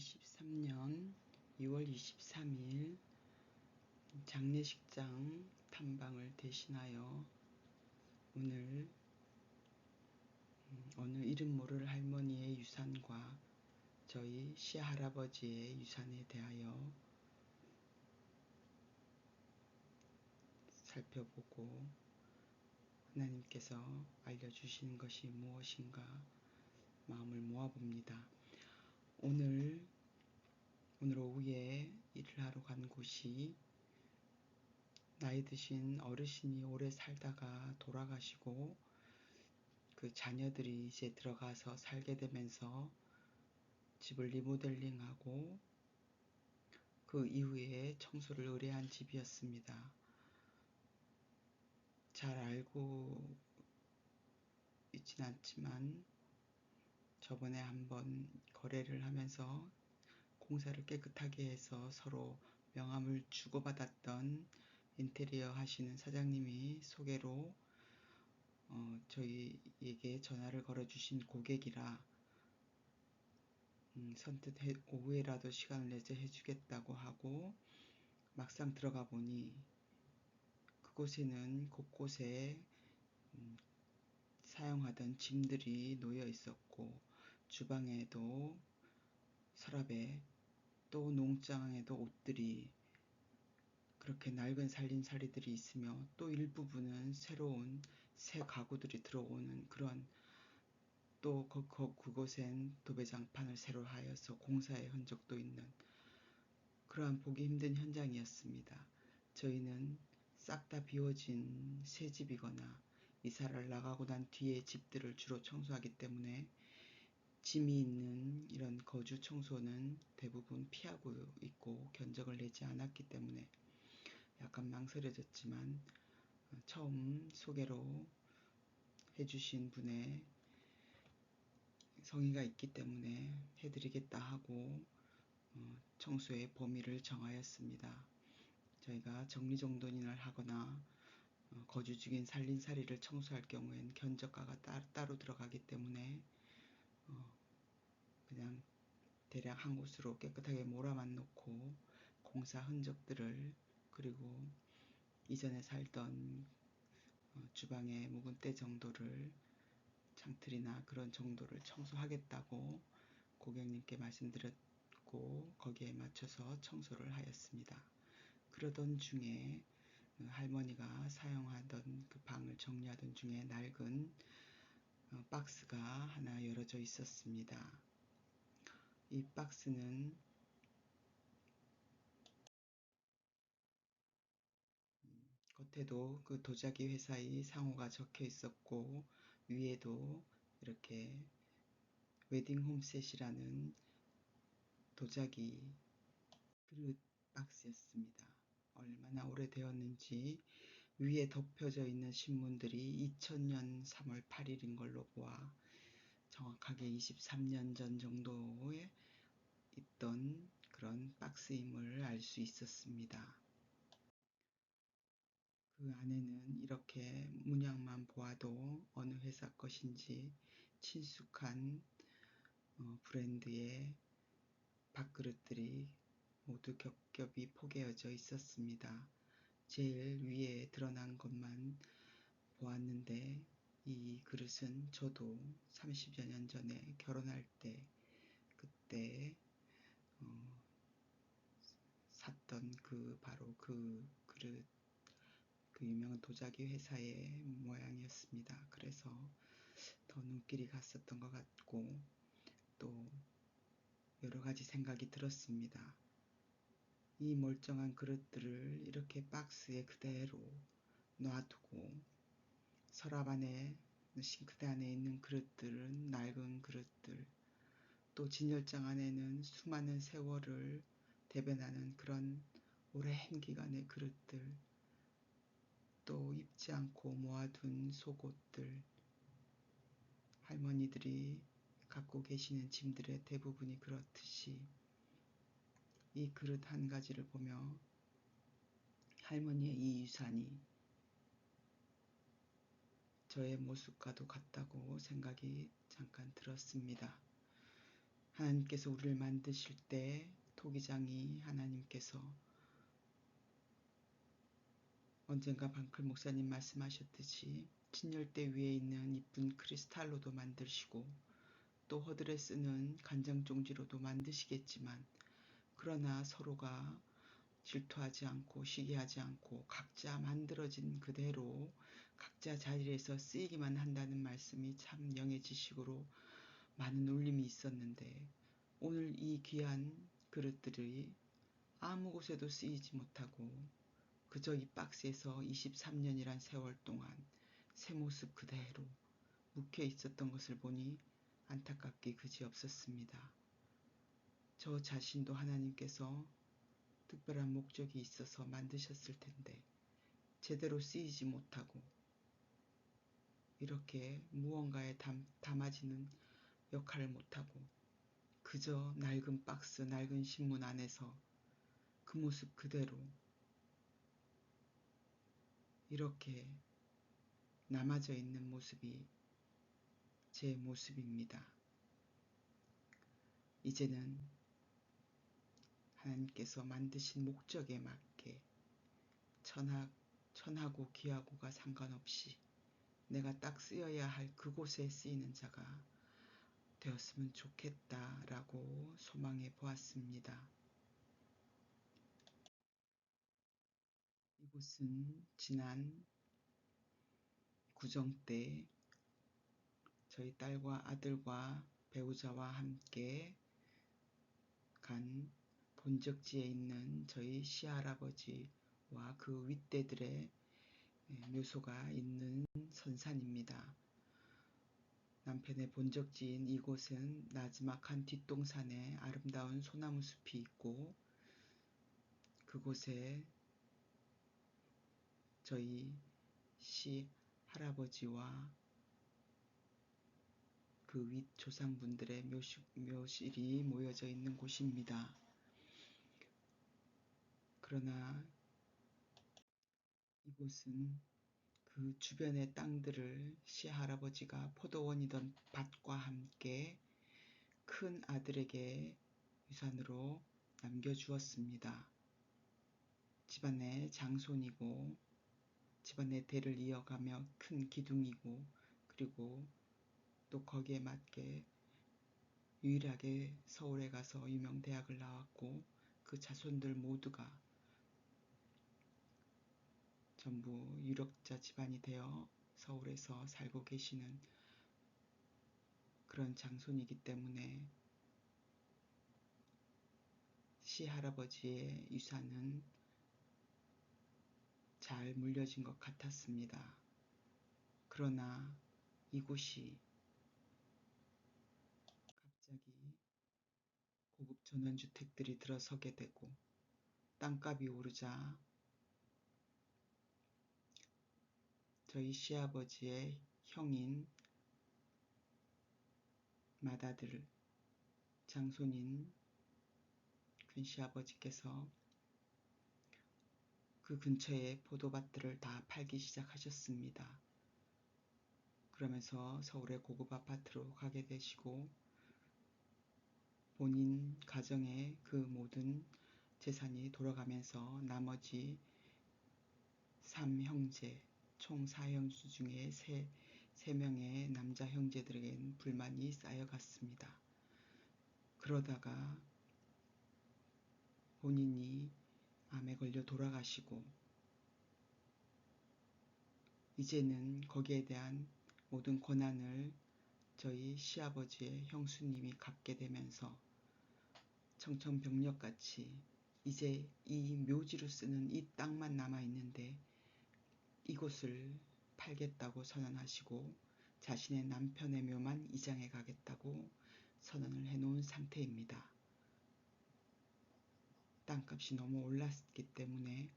2023년 2월 23일 장례식장 탐방을 대신하여 오늘 어느 이름 모를 할머니의 유산과 저희 시할아버지의 유산에 대하여 살펴보고 하나님께서 알려주시는 것이 무엇인가 마음을 모아봅니다. 오늘 오후에 일을 하러 간 곳이 나이 드신 어르신이 오래 살다가 돌아가시고 그 자녀들이 이제 들어가서 살게 되면서 집을 리모델링하고 그 이후에 청소를 의뢰한 집이었습니다. 잘 알고 있진 않지만 저번에 한번 거래를 하면서 공사를 깨끗하게 해서 서로 명함을 주고받았던 인테리어 하시는 사장님이 소개로 저희에게 전화를 걸어주신 고객이라 선뜻 오후에라도 시간을 내서 해주겠다고 하고 막상 들어가 보니 그곳에는 곳곳에 사용하던 짐들이 놓여 있었고 주방에도 서랍에 또 농장에도 옷들이 그렇게 낡은 살림살이들이 있으며 또 일부분은 새로운 새 가구들이 들어오는 그런 또 그곳엔 도배장판을 새로 하여서 공사의 흔적도 있는 그러한 보기 힘든 현장이었습니다. 저희는 싹 다 비워진 새 집이거나 이사를 나가고 난 뒤에 집들을 주로 청소하기 때문에 짐이 있는 이런 거주 청소는 대부분 피하고 있고 견적을 내지 않았기 때문에 약간 망설여졌지만 처음 소개로 해주신 분의 성의가 있기 때문에 해드리겠다 하고 청소의 범위를 정하였습니다. 저희가 정리정돈을 하거나 거주 중인 살림살이를 청소할 경우엔 견적가가 따로 들어가기 때문에 그냥 대략 한 곳으로 깨끗하게 몰아만 놓고 공사 흔적들을 그리고 이전에 살던 주방의 묵은 때 정도를 창틀이나 그런 정도를 청소하겠다고 고객님께 말씀드렸고 거기에 맞춰서 청소를 하였습니다. 그러던 중에 할머니가 사용하던 그 방을 정리하던 중에 낡은 박스가 하나 열어져 있었습니다. 이 박스는 겉에도 그 도자기 회사의 상호가 적혀 있었고 위에도 이렇게 웨딩홈셋이라는 도자기 그릇 박스였습니다. 얼마나 오래되었는지 위에 덮여져 있는 신문들이 2000년 3월 8일인 걸로 보아 정확하게 23년 전 정도에 있던 그런 박스임을 알 수 있었습니다. 그 안에는 이렇게 문양만 보아도 어느 회사 것인지 친숙한 브랜드의 밥그릇들이 모두 겹겹이 포개어져 있었습니다. 제일 위에 드러난 것만 보았는데 이 그릇은 저도 30여 년 전에 결혼할 때 그때 샀던 바로 그 그릇 그 유명한 도자기 회사의 모양이었습니다. 그래서 더 눈길이 갔었던 것 같고 또 여러 가지 생각이 들었습니다. 이 멀쩡한 그릇들을 이렇게 박스에 그대로 놔두고 서랍 안에 싱크대 안에 있는 그릇들은 낡은 그릇들 또 진열장 안에는 수많은 세월을 대변하는 그런 오랜 기간의 그릇들 또 입지 않고 모아둔 속옷들 할머니들이 갖고 계시는 짐들의 대부분이 그렇듯이 이 그릇 한 가지를 보며 할머니의 이 유산이 저의 모습과도 같다고 생각이 잠깐 들었습니다. 하나님께서 우리를 만드실 때 토기장이 하나님께서 언젠가 방클 목사님 말씀하셨듯이 진열대 위에 있는 이쁜 크리스탈로도 만드시고 또 허들에 쓰는 간장종지로도 만드시겠지만 그러나 서로가 질투하지 않고 시기하지 않고 각자 만들어진 그대로 각자 자리에서 쓰이기만 한다는 말씀이 참 영의 지식으로 많은 울림이 있었는데 오늘 이 귀한 그릇들이 아무 곳에도 쓰이지 못하고 그저 이 박스에서 23년이란 세월 동안 새 모습 그대로 묵혀 있었던 것을 보니 안타깝기 그지없었습니다. 저 자신도 하나님께서 특별한 목적이 있어서 만드셨을 텐데 제대로 쓰이지 못하고 이렇게 무언가에 담아지는 역할을 못하고 그저 낡은 박스, 낡은 신문 안에서 그 모습 그대로 이렇게 남아져 있는 모습이 제 모습입니다. 이제는 하나님께서 만드신 목적에 맞게 천하고 귀하고가 상관없이 내가 딱 쓰여야 할 그곳에 쓰이는 자가 되었으면 좋겠다라고 소망해 보았습니다. 이곳은 지난 구정 때 저희 딸과 아들과 배우자와 함께 간 본적지에 있는 저희 시할아버지와 그 윗대들의 묘소가 있는 선산입니다. 남편의 본적지인 이곳은 나지막한 뒷동산에 아름다운 소나무 숲이 있고 그곳에 저희 시할아버지와 그 윗 조상분들의 묘실이 모여져 있는 곳입니다. 그러나 이곳은 그 주변의 땅들을 시할아버지가 포도원이던 밭과 함께 큰 아들에게 유산으로 남겨주었습니다. 집안의 장손이고 집안의 대를 이어가며 큰 기둥이고 그리고 또 거기에 맞게 유일하게 서울에 가서 유명대학을 나왔고 그 자손들 모두가 전부 유력자 집안이 되어 서울에서 살고 계시는 그런 장손이기 때문에 시할아버지의 유산은 잘 물려진 것 같았습니다. 그러나 이곳이 갑자기 고급 전원주택들이 들어서게 되고 땅값이 오르자 저희 시아버지의 형인 맏아들 장손인 큰시아버지께서 그 근처의 포도밭들을 다 팔기 시작하셨습니다. 그러면서 서울의 고급 아파트로 가게 되시고 본인 가정의 그 모든 재산이 돌아가면서 나머지 3형제 총 4형제 중에 3명의 남자 형제들에겐 불만이 쌓여갔습니다. 그러다가 본인이 암에 걸려 돌아가시고 이제는 거기에 대한 모든 권한을 저희 시아버지의 형수님이 갖게 되면서 청천벽력같이 이제 이 묘지로 쓰는 이 땅만 남아있는데 이곳을 팔겠다고 선언하시고 자신의 남편의 묘만 이장해 가겠다고 선언을 해놓은 상태입니다. 땅값이 너무 올랐기 때문에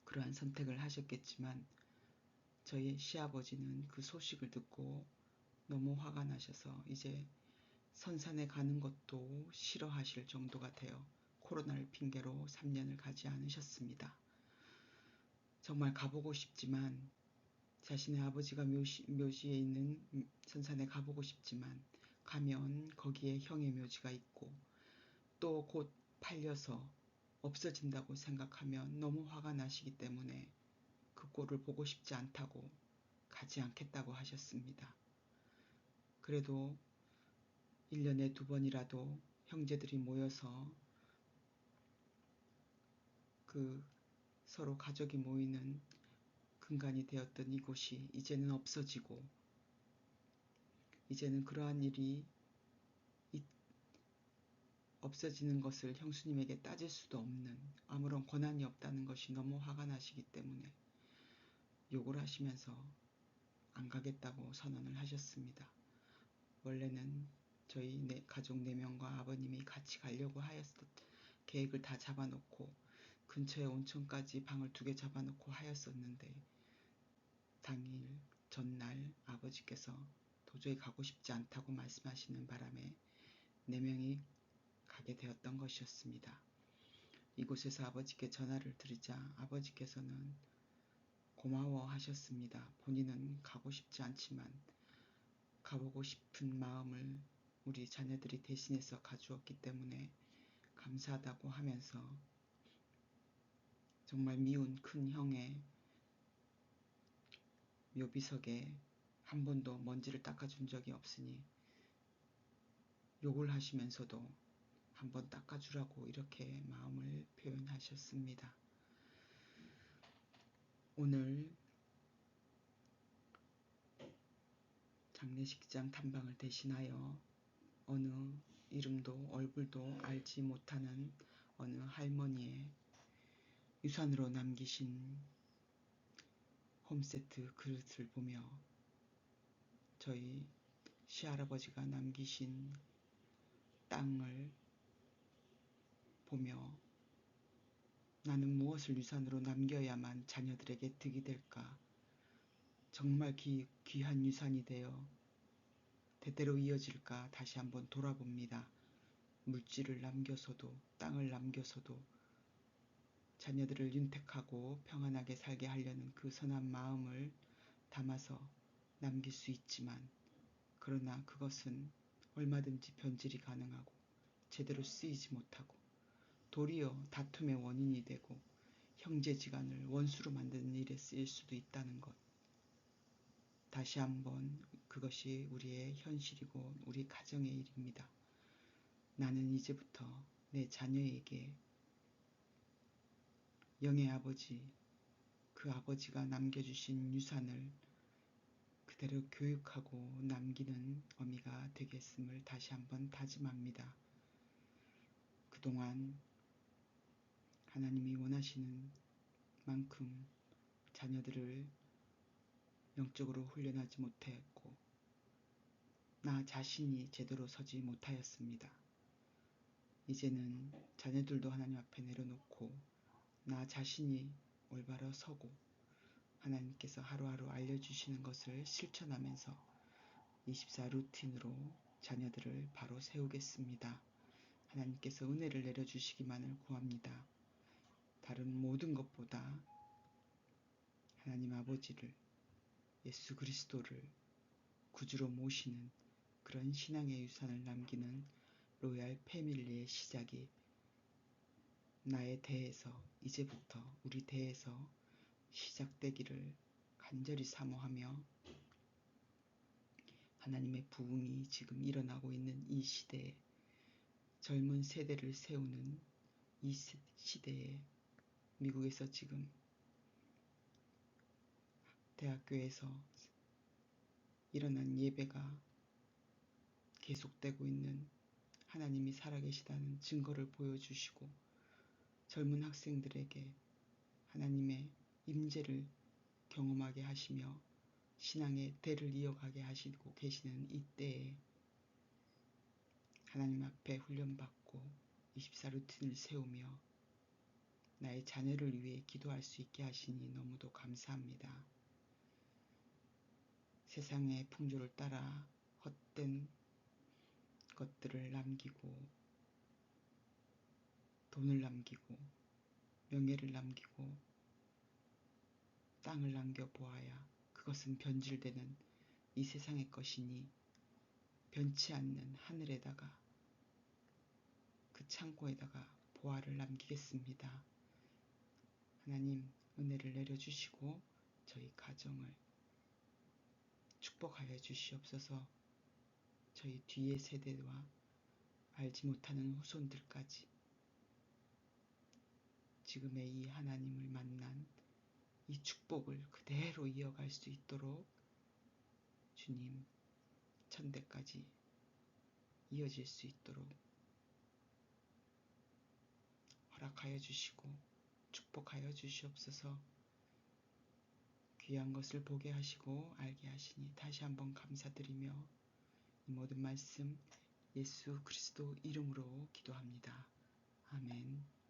그러한 선택을 하셨겠지만 저희 시아버지는 그 소식을 듣고 너무 화가 나셔서 이제 선산에 가는 것도 싫어하실 정도가 되어 코로나를 핑계로 3년을 가지 않으셨습니다. 정말 가보고 싶지만 자신의 아버지가 묘지에 있는 선산에 가보고 싶지만 가면 거기에 형의 묘지가 있고 또 곧 팔려서 없어진다고 생각하면 너무 화가 나시기 때문에 그 꼴을 보고 싶지 않다고 가지 않겠다고 하셨습니다. 그래도 1년에 2번이라도 형제들이 모여서 그 서로 가족이 모이는 근간이 되었던 이곳이 이제는 없어지고 이제는 그러한 일이 없어지는 것을 형수님에게 따질 수도 없는 아무런 권한이 없다는 것이 너무 화가 나시기 때문에 욕을 하시면서 안 가겠다고 선언을 하셨습니다. 원래는 저희 가족 4명과 아버님이 같이 가려고 하였던 계획을 다 잡아놓고 근처에 온천까지 방을 2개 잡아놓고 하였었는데 당일 전날 아버지께서 도저히 가고 싶지 않다고 말씀하시는 바람에 4명이 가게 되었던 것이었습니다. 이곳에서 아버지께 전화를 드리자 아버지께서는 고마워하셨습니다. 본인은 가고 싶지 않지만 가보고 싶은 마음을 우리 자녀들이 대신해서 가주었기 때문에 감사하다고 하면서 정말 미운 큰 형의 묘비석에 한 번도 먼지를 닦아준 적이 없으니 욕을 하시면서도 한번 닦아주라고 이렇게 마음을 표현하셨습니다. 오늘 장례식장 탐방을 대신하여 어느 이름도 얼굴도 알지 못하는 어느 할머니의 유산으로 남기신 홈세트 그릇을 보며 저희 시할아버지가 남기신 땅을 보며 나는 무엇을 유산으로 남겨야만 자녀들에게 득이 될까? 정말 귀한 유산이 되어 대대로 이어질까 다시 한번 돌아봅니다. 물질을 남겨서도 땅을 남겨서도 자녀들을 윤택하고 평안하게 살게 하려는 그 선한 마음을 담아서 남길 수 있지만 그러나 그것은 얼마든지 변질이 가능하고 제대로 쓰이지 못하고 도리어 다툼의 원인이 되고 형제지간을 원수로 만드는 일에 쓰일 수도 있다는 것. 다시 한번 그것이 우리의 현실이고 우리 가정의 일입니다. 나는 이제부터 내 자녀에게 영의 아버지, 그 아버지가 남겨주신 유산을 그대로 교육하고 남기는 어미가 되겠음을 다시 한번 다짐합니다. 그동안 하나님이 원하시는 만큼 자녀들을 영적으로 훈련하지 못하였고 나 자신이 제대로 서지 못하였습니다. 이제는 자녀들도 하나님 앞에 내려놓고 나 자신이 올바로 서고 하나님께서 하루하루 알려주시는 것을 실천하면서 24 루틴으로 자녀들을 바로 세우겠습니다. 하나님께서 은혜를 내려주시기만을 구합니다. 다른 모든 것보다 하나님 아버지를 예수 그리스도를 구주로 모시는 그런 신앙의 유산을 남기는 로얄 패밀리의 시작이 나의 대에서 이제부터 우리 대에서 시작되기를 간절히 사모하며 하나님의 부흥이 지금 일어나고 있는 이 시대에 젊은 세대를 세우는 이 시대에 미국에서 지금 대학교에서 일어난 예배가 계속되고 있는 하나님이 살아계시다는 증거를 보여주시고 젊은 학생들에게 하나님의 임재를 경험하게 하시며 신앙의 대를 이어가게 하시고 계시는 이때에 하나님 앞에 훈련받고 24 루틴을 세우며 나의 자녀를 위해 기도할 수 있게 하시니 너무도 감사합니다. 세상의 풍조를 따라 헛된 것들을 남기고 돈을 남기고 명예를 남기고 땅을 남겨보아야 그것은 변질되는 이 세상의 것이니 변치 않는 하늘에다가 그 창고에다가 보화를 남기겠습니다. 하나님 은혜를 내려주시고 저희 가정을 축복하여 주시옵소서. 저희 뒤의 세대와 알지 못하는 후손들까지 지금의 이 하나님을 만난 이 축복을 그대로 이어갈 수 있도록 주님 천대까지 이어질 수 있도록 허락하여 주시고 축복하여 주시옵소서. 귀한 것을 보게 하시고 알게 하시니 다시 한번 감사드리며 이 모든 말씀 예수 그리스도 이름으로 기도합니다. 아멘.